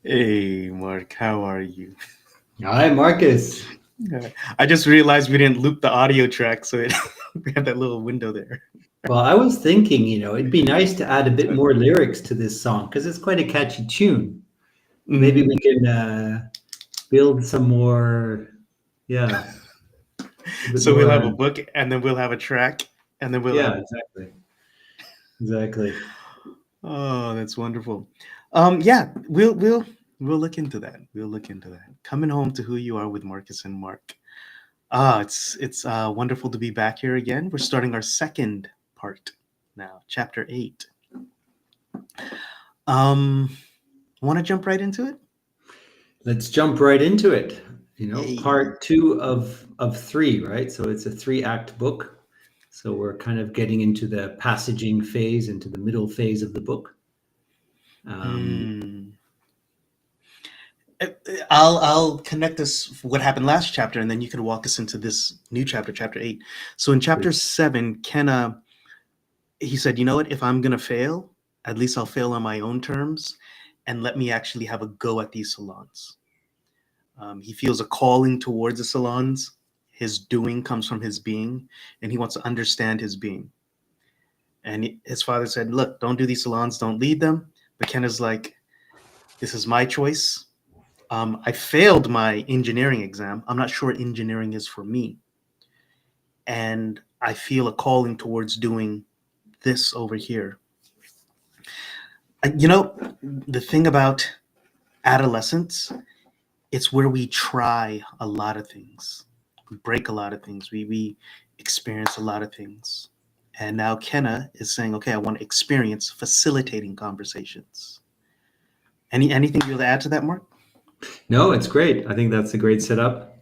Hey, Mark, how are you? Hi, Marcus. I just realized we didn't loop the audio track, so we have that little window there. Well, I was thinking, it'd be nice to add a bit more lyrics to this song because it's quite a catchy tune. Maybe we Mhm. can build some more, yeah, a bit So we'll more. have a book, and then we'll have a track, and then we'll Yeah, have. exactly. Exactly. Oh, that's wonderful. Yeah, we'll look into that. We'll look into that. Coming home to who you are with Marcus and Mark. It's wonderful to be back here again. We're starting our second part now, chapter 8. Um, want to jump right into it? Let's jump right into it. Yay. Part two of three, right? So it's a three-act book. So we're kind of getting into the passaging phase, into the middle phase of the book. Um, Hmm. I'll connect this what happened last chapter, and then you could walk us into this new chapter, chapter 8. So in chapter 7, Kenna, he said, "You know what? If I'm gonna fail, at least I'll fail on my own terms, and let me actually have a go at these salons." He feels a calling towards the salons. His doing comes from his being, and he wants to understand his being. And his father said, "Look, don't do these salons, don't lead them." But Kenna's like, "This is my choice. I failed my engineering exam. I'm not sure engineering is for me. And I feel a calling towards doing this over here." You know, the thing about adolescence, it's where we try a lot of things. We break a lot of things. We experience a lot of things. And now Kenna is saying, okay, I want to experience facilitating conversations. Anything you'll add to that, Mark? No, it's great. I think that's a great setup.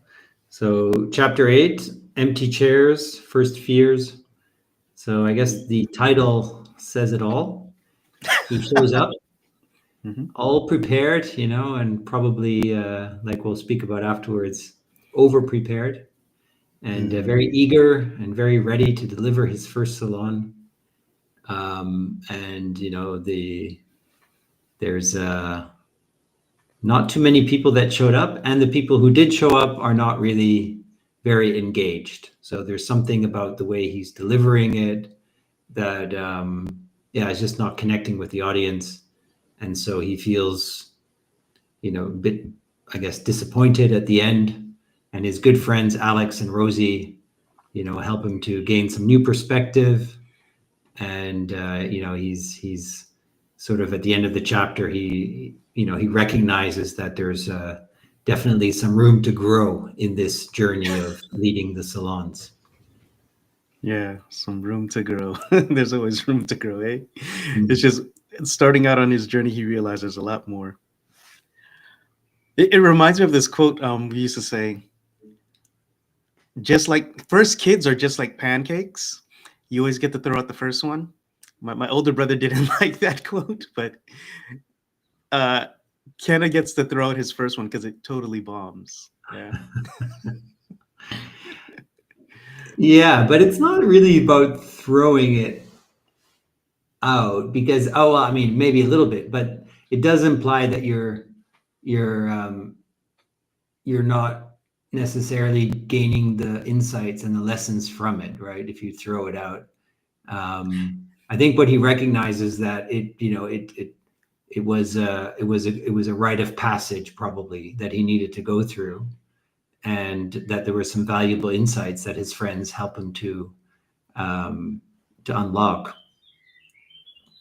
So, chapter 8, Empty Chairs, First Fears. So, I guess the title says it all. He shows up Mm-hmm. all prepared, and probably, like we'll speak about afterwards, over prepared and Mm. very eager and very ready to deliver his first salon. And, there's not too many people that showed up, and the people who did show up are not really very engaged. So there's something about the way he's delivering it that, yeah, it's just not connecting with the audience, and so he feels, a bit, I guess, disappointed at the end. And his good friends Alex and Rosie, help him to gain some new perspective. And he's sort of at the end of the chapter, he recognizes that there's definitely some room to grow in this journey of leading the salons. Yeah, some room to grow. There's always room to grow, eh? It's Mm. just starting out on his journey, he realized there's a lot more. It reminds me of this quote we used to say, just like first kids are just like pancakes. You always get to throw out the first one. My older brother didn't like that quote, but uh, Kenna gets to throw out his first one because it totally bombs. Yeah. Yeah, but it's not really about throwing it out because, oh, well, I mean, maybe a little bit, but it does imply that you're you're not necessarily gaining the insights and the lessons from it, right? If you throw it out. I think what he recognizes that it was a rite of passage probably that he needed to go through, and that there were some valuable insights that his friends help him um, to unlock.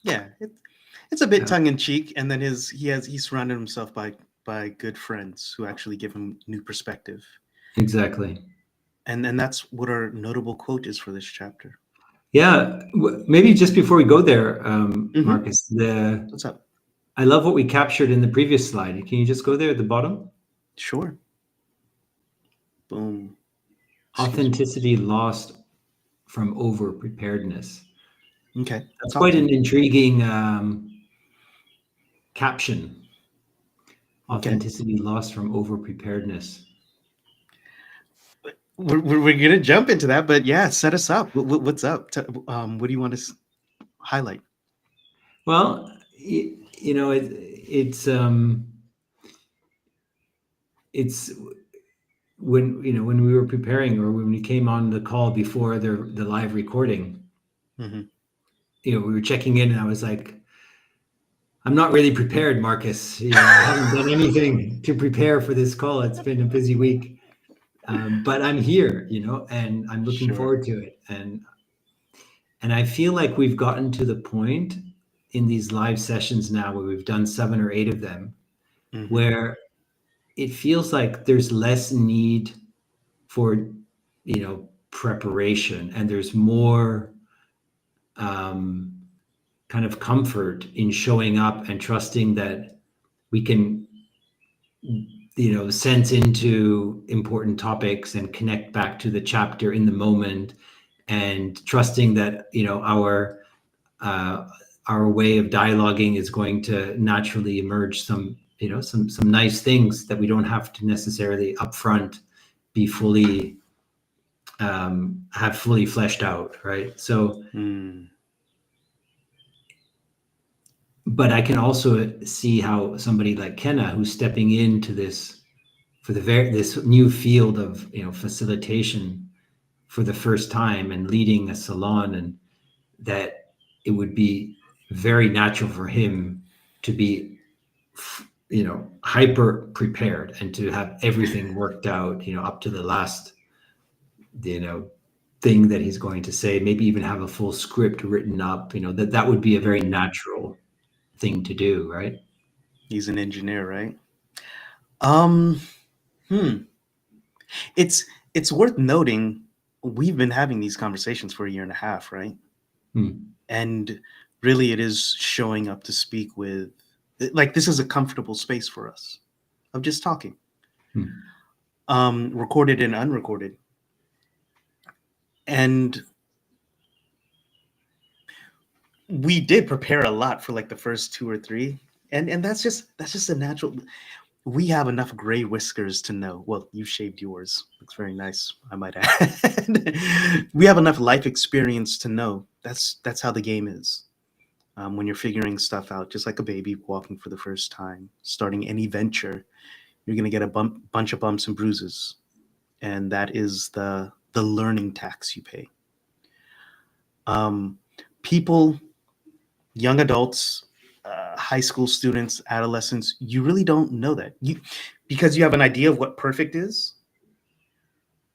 Yeah, it's a bit Yeah, tongue in cheek, and then he's surrounded himself by good friends who actually give him new perspective, exactly. and that's what our notable quote is for this chapter. Yeah, maybe just before we go there, Mm-hmm. Marcus, the What's up? I love what we captured in the previous slide. Can you just go there at the bottom? Sure. Boom. Excuse me. Authenticity lost from over preparedness. Okay, That's talk quite to an me. intriguing caption. Okay, Authenticity lost from over preparedness. we're gonna jump into that, but yeah, set us up. What's up? What do you want to highlight? Well, it's when we were preparing, or when we came on the call before the live recording, Mm-hmm. we were checking in, and I was like, I'm not really prepared, Marcus. I haven't done anything to prepare for this call. It's been a busy week, but I'm here, and I'm looking Sure. forward to it. And I feel like we've gotten to the point in these live sessions now, where we've done 7 or 8 of them, Mm-hmm. where it feels like there's less need for preparation, and there's more kind of comfort in showing up and trusting that we can sense into important topics and connect back to the chapter in the moment, and trusting that our way of dialoguing is going to naturally emerge some nice things that we don't have to necessarily upfront be fully have fully fleshed out, right? So but I can also see how somebody like Kenna, who's stepping into this for this new field of facilitation for the first time and leading a salon, and that it would be very natural for him to be hyper prepared and to have everything worked out up to the last thing that he's going to say, maybe even have a full script written up, that would be a very natural thing to do, right? He's an engineer, right? Hmm. It's worth noting we've been having these conversations for a year and a half, right? And really, it is showing up to speak with, like, this is a comfortable space for us of just talking, recorded and unrecorded. And we did prepare a lot for like the first 2 or 3, and that's just a natural. We have enough gray whiskers to know. Well, you shaved yours. Looks very nice, I might add. We have enough life experience to know that's how the game is. When you're figuring stuff out, just like a baby walking for the first time, starting any venture, you're going to get a bunch of bumps and bruises, and that is the learning tax you pay. People, young adults, high school students, adolescents, you really don't know that, because you have an idea of what perfect is,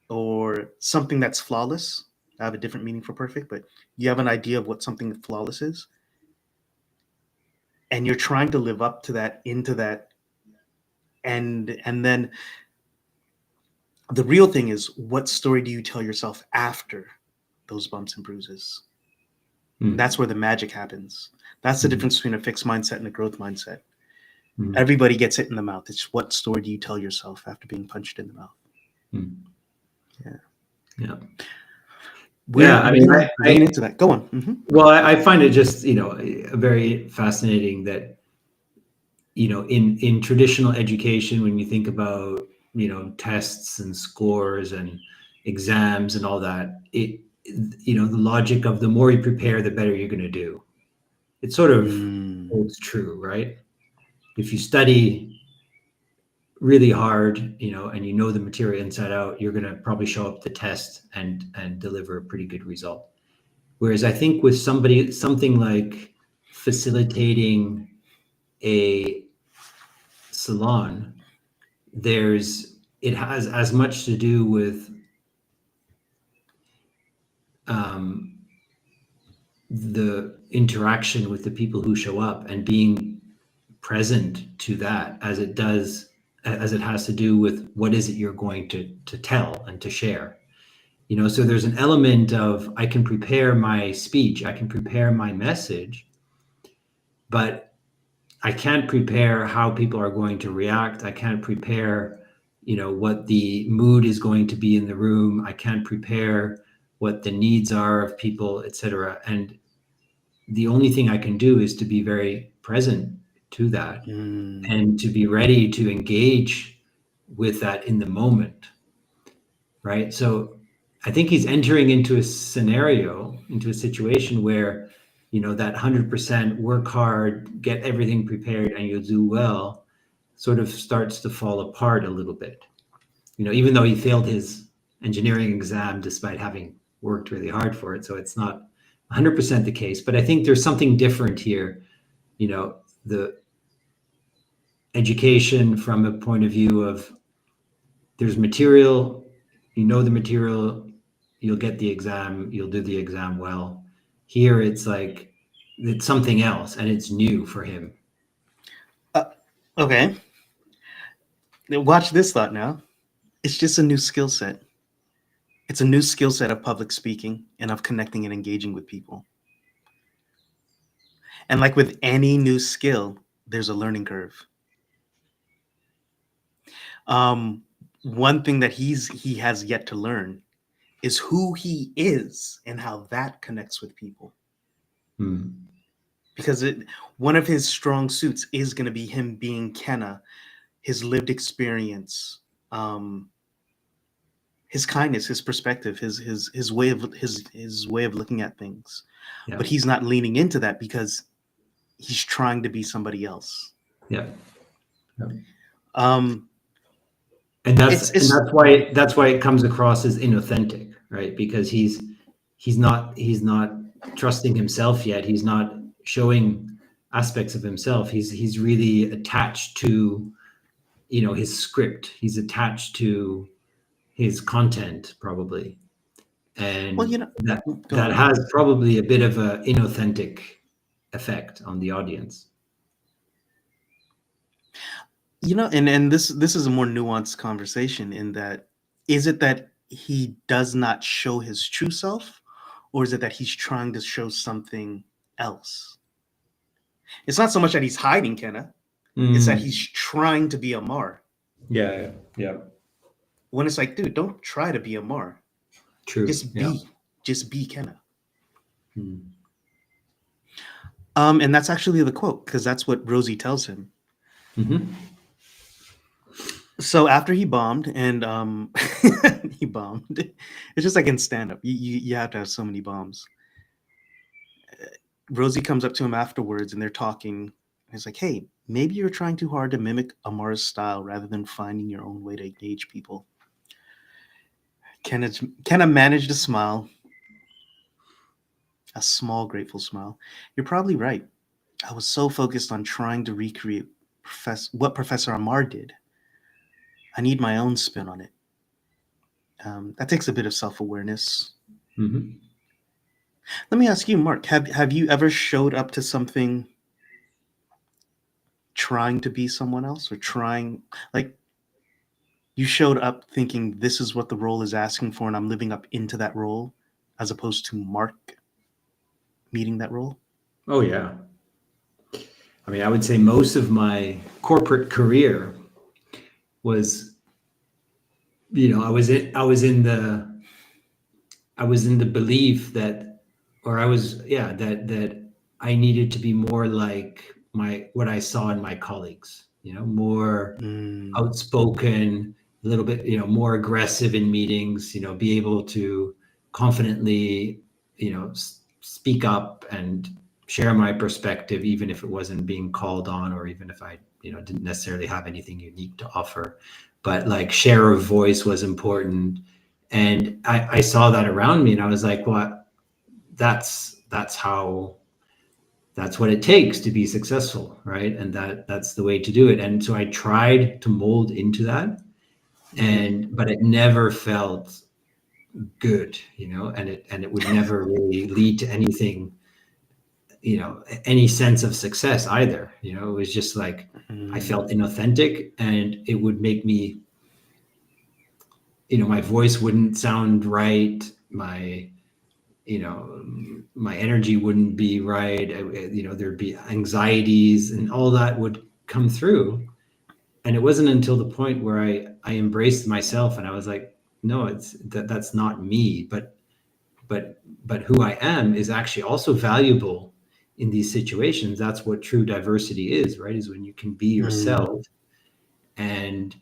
or something that's flawless. I have a different meaning for perfect, but you have an idea of what something flawless is, and you're trying to live up to that, into that, and then the real thing is, what story do you tell yourself after those bumps and bruises? And that's where the magic happens. That's the difference between a fixed mindset and a growth mindset. Everybody gets hit in the mouth. It's what story do you tell yourself after being punched in the mouth? Yeah. I mean, lean into that. Go on. Mm-hmm. Well, I find it just very fascinating that in traditional education, when you think about tests and scores and exams and all that, the logic of the more you prepare, the better you're going to do. It sort of holds true, right? If you study really hard, and you know the material inside out, you're going to probably show up the test and deliver a pretty good result. Whereas I think with something like facilitating a salon, it has as much to do with the interaction with the people who show up and being present to that as it has to do with what is it you're going to tell and to share. So there's an element of, I can prepare my speech, I can prepare my message, but I can't prepare how people are going to react. I can't prepare, what the mood is going to be in the room. I can't prepare what the needs are of people, etc. And the only thing I can do is to be very present to that and to be ready to engage with that in the moment. Right. So I think he's entering into a situation where that 100% work hard, get everything prepared, and you'll do well, sort of starts to fall apart a little bit. Even though he failed his engineering exam despite having worked really hard for it. So it's not 100% the case, but I think there's something different here. The education from a point of view of there's material, the material, you'll get the exam, you'll do the exam well. Here it's like it's something else and it's new for him. Okay. Watch this thought now. It's just a new skill set. It's a new skill set of public speaking and of connecting and engaging with people. And like with any new skill, there's a learning curve. One thing that he has yet to learn is who he is and how that connects with people. Because one of his strong suits is going to be him being Kenna, his lived experience, his kindness, his perspective, his way of looking at things. Yeah. But he's not leaning into that because he's trying to be somebody else. Yeah. And that's why it comes across as inauthentic, right? Because he's not trusting himself yet. He's not showing aspects of himself. He's really attached to his script. He's attached to his content probably, and that has probably a bit of an inauthentic effect on the audience. And this is a more nuanced conversation in that, is it that he does not show his true self, or is it that he's trying to show something else? It's not so much that he's hiding Kenna. It's that he's trying to be Amar. Yeah. When it's like, dude, don't try to be Amar. True. Just be Kenna. And that's actually the quote, because that's what Rosie tells him. So after he bombed, and he bombed, it's just like in stand-up, you have to have so many bombs. Rosie comes up to him afterwards, and they're talking. And he's like, hey, maybe you're trying too hard to mimic Amar's style rather than finding your own way to engage people. Kenna managed a smile, a small, grateful smile. You're probably right. I was so focused on trying to recreate what Professor Amar did. I need my own spin on it. That takes a bit of self-awareness. Let me ask you, Mark, have you ever showed up to something trying to be someone else, or you showed up thinking this is what the role is asking for and I'm living up into that role, as opposed to Mark meeting that role? Oh, yeah. I mean, I would say most of my corporate career was, I was in the belief that I needed to be more like what I saw in my colleagues, more outspoken, a little bit, more aggressive in meetings, be able to confidently, speak up and share my perspective, even if it wasn't being called on, or even if I, didn't necessarily have anything unique to offer, but like share of voice was important. And I saw that around me, and I was like, well, that's what it takes to be successful, right? And that's the way to do it. And so I tried to mold into that, but it never felt good, and it would never really lead to anything, any sense of success either. It was just like I felt inauthentic, and it would make me, my voice wouldn't sound right, my energy wouldn't be right, there'd be anxieties, and all that would come through. And it wasn't until the point where I embraced myself, and I was like, no, that's not me, but who I am is actually also valuable in these situations. That's what true diversity is, right? Is when you can be yourself and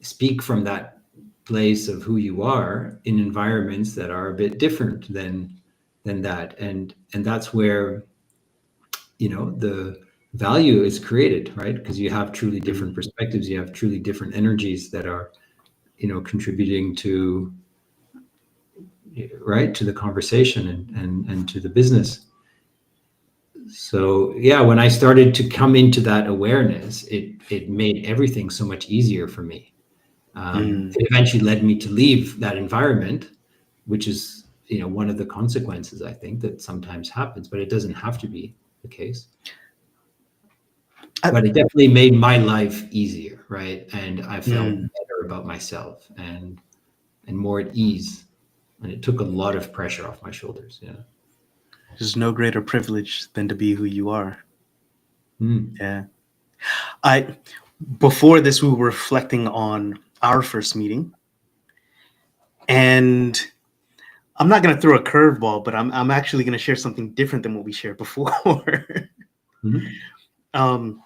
speak from that place of who you are in environments that are a bit different than that. And that's where the value is created, right? Because you have truly different perspectives, you have truly different energies that are, contributing to, right, to the conversation and to the business. So yeah, when I started to come into that awareness, it made everything so much easier for me. It eventually led me to leave that environment, which is, one of the consequences, I think, that sometimes happens, but it doesn't have to be the case. But it definitely made my life easier, right? And I felt better about myself and more at ease. And it took a lot of pressure off my shoulders. Yeah. There's no greater privilege than to be who you are. Mm. Yeah. Before this, we were reflecting on our first meeting, and I'm not going to throw a curveball, but I'm actually going to share something different than what we shared before. Mm-hmm.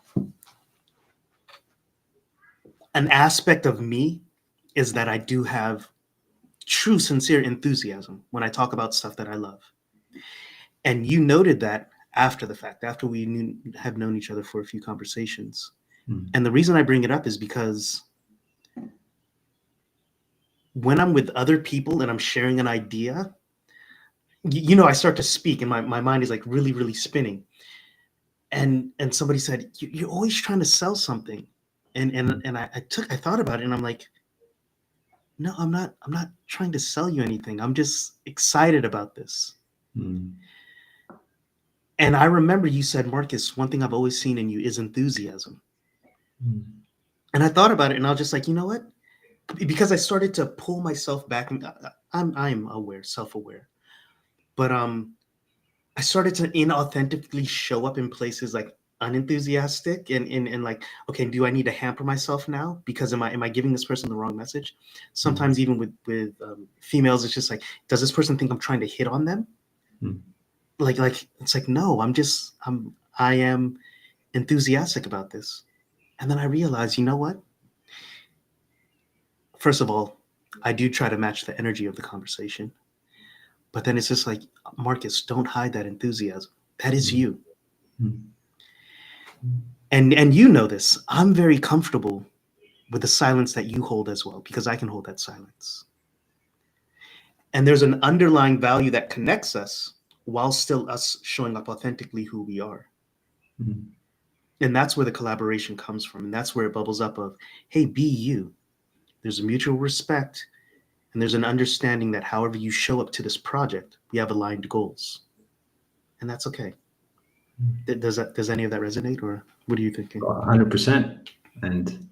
An aspect of me is that I do have true, sincere enthusiasm when I talk about stuff that I love. And you noted that after the fact, after we have known each other for a few conversations. Mm. And the reason I bring it up is because when I'm with other people and I'm sharing an idea, I start to speak and my mind is like really, really spinning. And somebody said, you're always trying to sell something. And I thought about it and I'm like, no, I'm not trying to sell you anything. I'm just excited about this. Mm. And I remember you said, Marcus, one thing I've always seen in you is enthusiasm. Mm. And I thought about it and I was just like, you know what? Because I started to pull myself back. I'm aware, self-aware. But I started to inauthentically show up in places like unenthusiastic and like, okay, do I need to hamper myself now? Because am I giving this person the wrong message? Sometimes even with females, it's just like, does this person think I'm trying to hit on them? Mm. Like it's like, no, I am enthusiastic about this. And then I realized, you know what? First of all, I do try to match the energy of the conversation. But then it's just like, Marcus, don't hide that enthusiasm. That is you. Mm. And you know this. I'm very comfortable with the silence that you hold as well, because I can hold that silence. And there's an underlying value that connects us while still us showing up authentically who we are. Mm. And that's where the collaboration comes from. And that's where it bubbles up of, hey, be you. There's a mutual respect. And there's an understanding that however you show up to this project, we have aligned goals. And that's okay. Does any of that resonate, or what are you thinking? 100%. And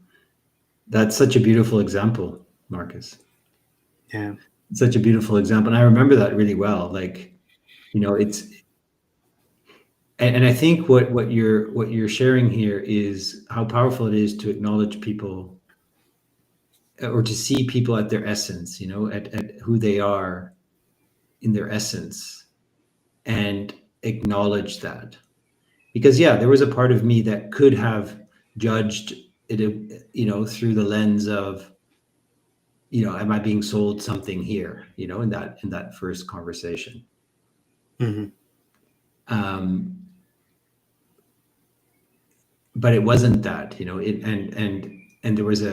that's such a beautiful example, Marcus. Yeah. Such a beautiful example. And I remember that really well. Like, it's, and I think what you're sharing here is how powerful it is to acknowledge people, or to see people at their essence, at who they are in their essence, and acknowledge that. Because yeah, there was a part of me that could have judged it, through the lens of, am I being sold something here, in that first conversation. Mm-hmm. But it wasn't that, and there was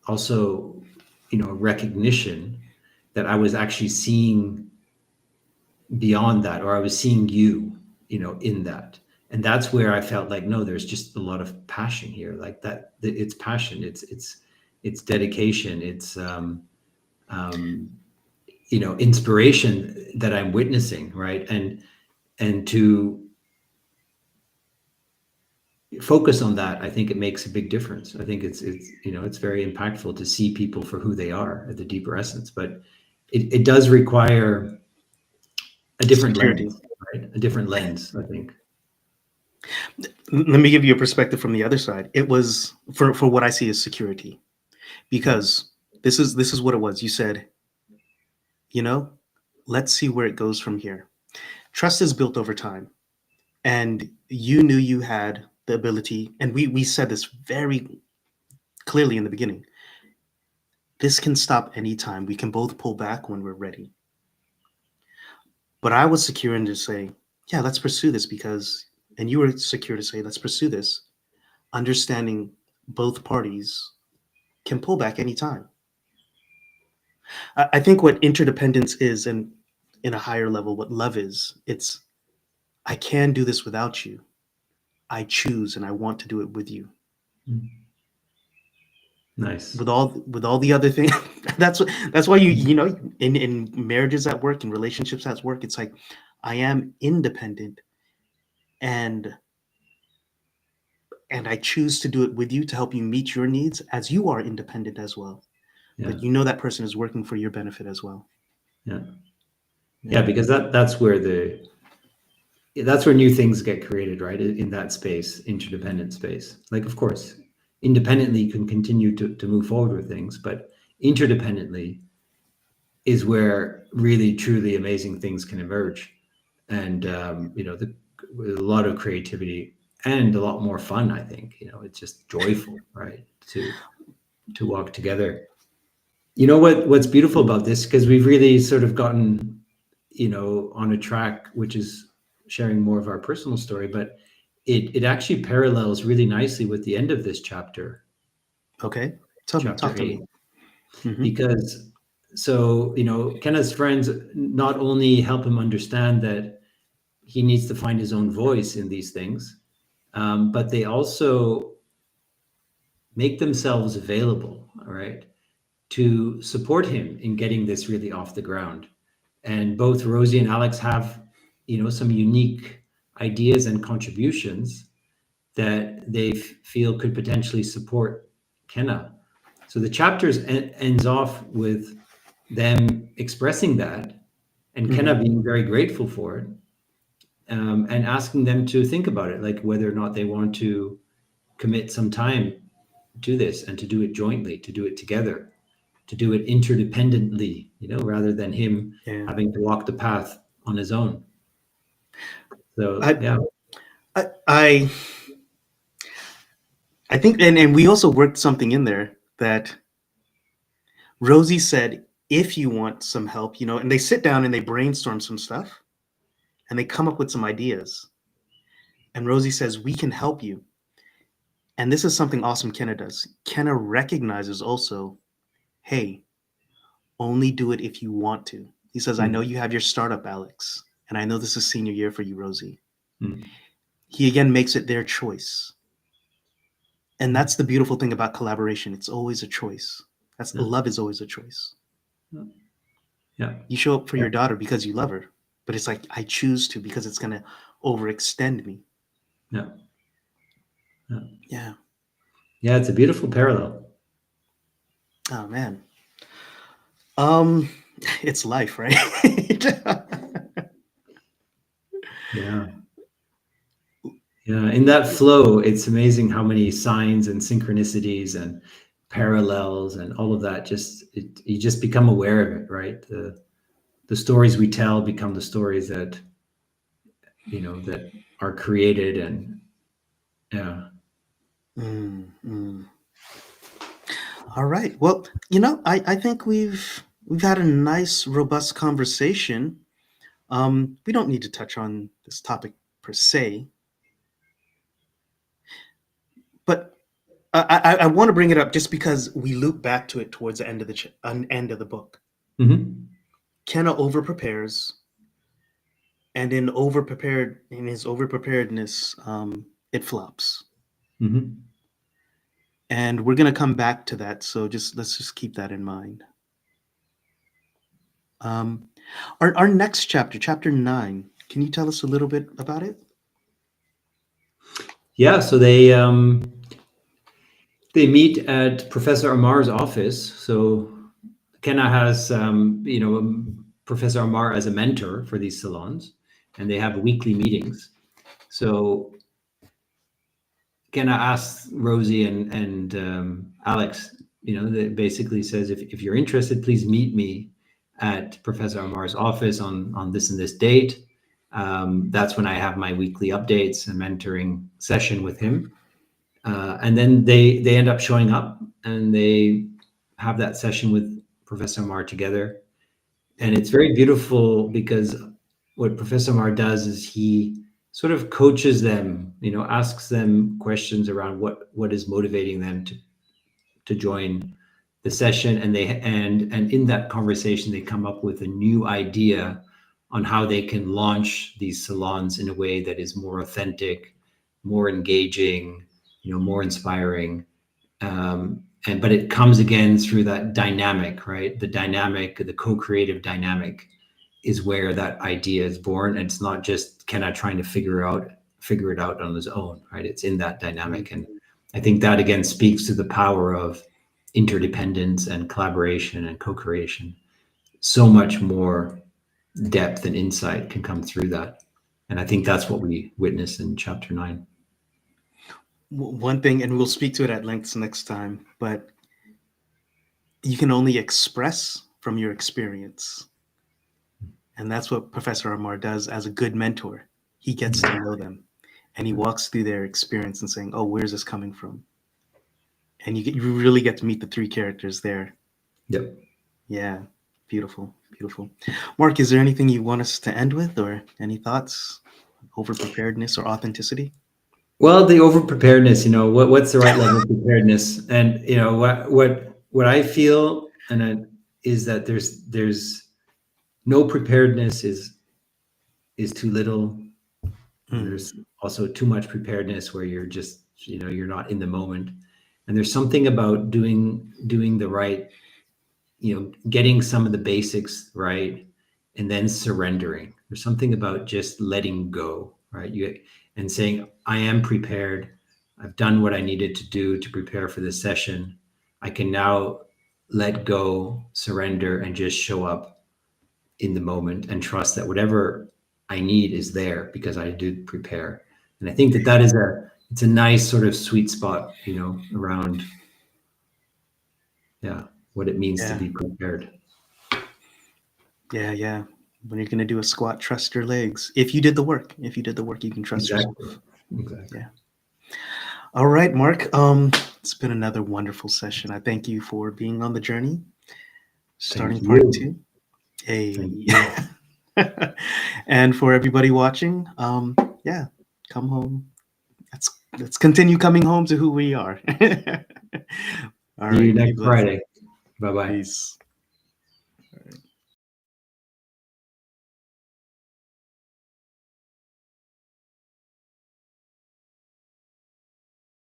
also, recognition that I was actually seeing beyond that, or I was seeing you, in that. And that's where I felt like, no, there's just a lot of passion here, like that. It's passion, it's dedication, it's inspiration that I'm witnessing, right? And to focus on that, I think it makes a big difference. I think it's very impactful to see people for who they are at the deeper essence, but it does require a different Security. lens, right? A different lens, I think. Let me give you a perspective from the other side. It was for what I see as security, because this is what it was. You said, let's see where it goes from here. Trust is built over time, and you knew you had the ability, and we said this very clearly in the beginning. This can stop anytime. We can both pull back when we're ready. But I was secure in just saying, yeah, let's pursue this because and you were secure to say, let's pursue this, understanding both parties can pull back anytime. I think what interdependence is, and in a higher level, what love is, it's I can do this without you. I choose and I want to do it with you. Nice. With all the other things, that's why you know in marriages at work, in relationships at work, it's like I am independent and I choose to do it with you to help you meet your needs as you are independent as well. Yeah. But you know that person is working for your benefit as well. Yeah. Yeah, because that's where new things get created, right? In that space, interdependent space. Like, of course, independently you can continue to move forward with things, but interdependently is where really truly amazing things can emerge. And with a lot of creativity and a lot more fun, I think. It's just joyful, right? To walk together. What's beautiful about this, because we've really sort of gotten on a track which is sharing more of our personal story, but it actually parallels really nicely with the end of this chapter. Okay, talk Chapter to 8. me. Mm-hmm. Because Kenna's friends not only help him understand that he needs to find his own voice in these things, but they also make themselves available, all right, to support him in getting this really off the ground. And both Rosie and Alex have, some unique ideas and contributions that they feel could potentially support Kenna. So the chapters ends off with them expressing that, and Kenna being very grateful for it, and asking them to think about it, like whether or not they want to commit some time to this and to do it jointly, to do it together, to do it interdependently, rather than him Yeah. having to walk the path on his own. So I, yeah. I think, and we also worked something in there that Rosie said, if you want some help, and they sit down and they brainstorm some stuff and they come up with some ideas. And Rosie says, we can help you. And this is something awesome Kenna does. Kenna recognizes also, hey, only do it if you want to. He says, I know you have your startup, Alex, and I know this is senior year for you, Rosie. He again makes it their choice. And that's the beautiful thing about collaboration. It's always a choice. Love is always a choice. Yeah. You show up for your daughter because you love her, but it's like, I choose to because it's going to overextend me. Yeah. Yeah. Yeah, it's a beautiful parallel. Oh man. It's life, right? Yeah. Yeah. In that flow, it's amazing how many signs and synchronicities and parallels and all of that you just become aware of it, right? The stories we tell become the stories that that are created, and yeah. All right. Well, I think we've had a nice, robust conversation. We don't need to touch on this topic per se, but I want to bring it up just because we loop back to it towards the end of end of the book. Kenna over prepares, and in his over preparedness, it flops. And we're gonna come back to that. So let's just keep that in mind. Our next chapter, chapter 9. Can you tell us a little bit about it? Yeah. So they meet at Professor Amar's office. So Kenna has Professor Amar as a mentor for these salons, and they have weekly meetings. So Kenna asks Rosie and Alex, that basically says, if you're interested, please meet me at Professor Amar's office on this and this date. That's when I have my weekly updates and mentoring session with him. And then they end up showing up and they have that session with Professor Amar together. And it's very beautiful because what Professor Amar does is he sort of coaches them, asks them questions around what is motivating them to join the session, and in that conversation they come up with a new idea on how they can launch these salons in a way that is more authentic, more engaging, more inspiring. But it comes again through that dynamic, right? The co-creative dynamic is where that idea is born. And it's not just Kenna trying to figure it out on his own, right? It's in that dynamic. And I think that again speaks to the power of interdependence and collaboration and co-creation. So much more depth and insight can come through that. And I think that's what we witness in chapter 9. One thing, and we'll speak to it at length next time, but you can only express from your experience. And that's what Professor Amar does as a good mentor. He gets to know them, and he walks through their experience and saying, oh, where's this coming from? And you really get to meet the three characters there. Yep. Yeah, beautiful, beautiful. Mark, is there anything you want us to end with, or any thoughts? Over preparedness or authenticity? Well, the over preparedness, what's the right level of preparedness? And what I feel is that there's no preparedness is too little. There's also too much preparedness where you're just, you're not in the moment. And there's something about doing the right, getting some of the basics right, and then surrendering. There's something about just letting go, right? And saying, I am prepared. I've done what I needed to do to prepare for this session. I can now let go, surrender, and just show up in the moment and trust that whatever I need is there because I did prepare. And I think that it's a nice sort of sweet spot, around, what it means to be prepared. Yeah. When you're going to do a squat, trust your legs. If you did the work, you can trust yourself. Exactly. Yeah. All right, Mark. It's been another wonderful session. I thank you for being on the journey. Starting part 2. And for everybody watching, come home. Let's continue coming home to who we are. All right. See you next Friday. Bye-bye. Peace.